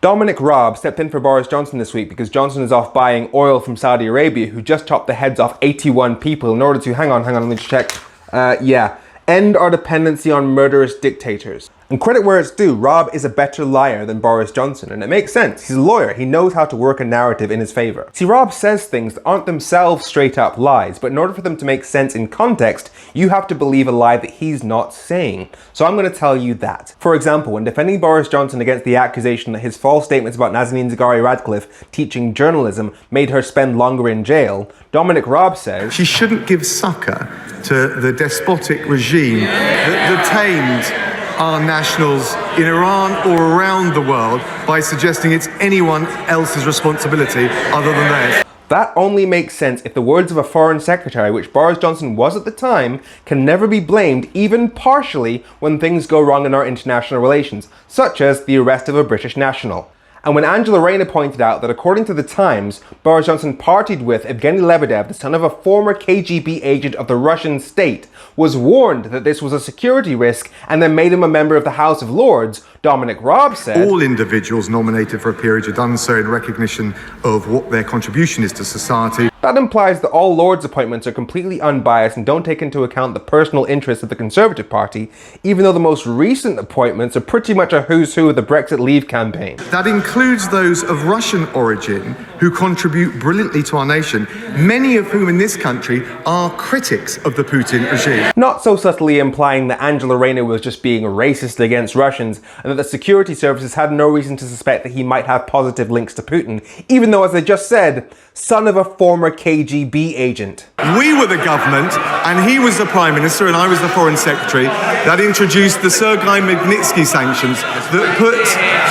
Dominic Raab stepped in for Boris Johnson this week because Johnson is off buying oil from Saudi Arabia, who just chopped the heads off 81 people in order to, hang on, let me check, end our dependency on murderous dictators. And credit where it's due, Raab is a better liar than Boris Johnson, and it makes sense. He's a lawyer, he knows how to work a narrative in his favour. See, Raab says things that aren't themselves straight up lies, but in order for them to make sense in context, you have to believe a lie that he's not saying. So I'm going to tell you that. For example, when defending Boris Johnson against the accusation that his false statements about Nazanin Zaghari-Ratcliffe teaching journalism made her spend longer in jail, Dominic Raab says, "She shouldn't give succor to the despotic regime that detained our nationals in Iran or around the world by suggesting it's anyone else's responsibility other than theirs." That only makes sense if the words of a foreign secretary, which Boris Johnson was at the time, can never be blamed, even partially, when things go wrong in our international relations, such as the arrest of a British national. And when Angela Rayner pointed out that according to the Times, Boris Johnson partied with Evgeny Lebedev, the son of a former KGB agent of the Russian state, was warned that this was a security risk and then made him a member of the House of Lords, Dominic Raab said, "All individuals nominated for a peerage are done so in recognition of what their contribution is to society." That implies that all Lords appointments are completely unbiased and don't take into account the personal interests of the Conservative Party, even though the most recent appointments are pretty much a who's who of the Brexit Leave campaign. That includes those of Russian origin who contribute brilliantly to our nation, many of whom in this country are critics of the Putin regime. Not so subtly implying that Angela Rayner was just being racist against Russians and that the security services had no reason to suspect that he might have positive links to Putin, even though, as I just said, son of a former KGB agent. We were the government, and he was the Prime Minister, and I was the Foreign Secretary, that introduced the Sergei Magnitsky sanctions that put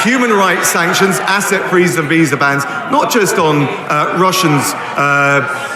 human rights sanctions, asset freeze and visa bans, not just on Russians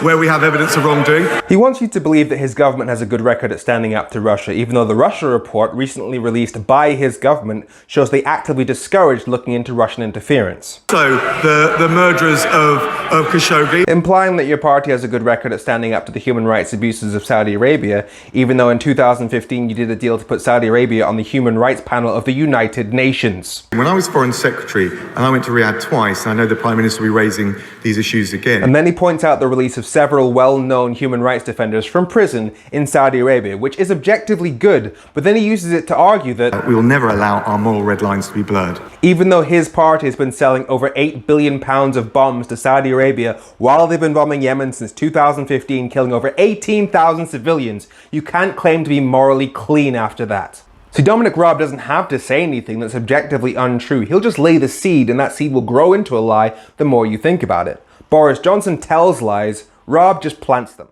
where we have evidence of wrongdoing. He wants you to believe that his government has a good record at standing up to Russia, even though the Russia report recently released by his government shows they actively discouraged looking into Russian interference. So, the murderers of Khashoggi. Implying that your party has a good record at standing up to the human rights abuses of Saudi Arabia, even though in 2015 you did a deal to put Saudi Arabia on the Human Rights Panel of the United Nations. When I was Foreign Secretary, and I went to Riyadh twice, and I know the Prime Minister will be raising these issues again. And then he points out the release of several well-known human rights defenders from prison in Saudi Arabia, which is objectively good, but then he uses it to argue that we will never allow our moral red lines to be blurred. Even though his party has been selling over £8 billion of bombs to Saudi Arabia while they've been bombing Yemen since 2015, killing over 18,000 civilians, you can't claim to be morally clean after that. See, Dominic Raab doesn't have to say anything that's objectively untrue. He'll just lay the seed, and that seed will grow into a lie the more you think about it. Boris Johnson tells lies, Raab just plants them.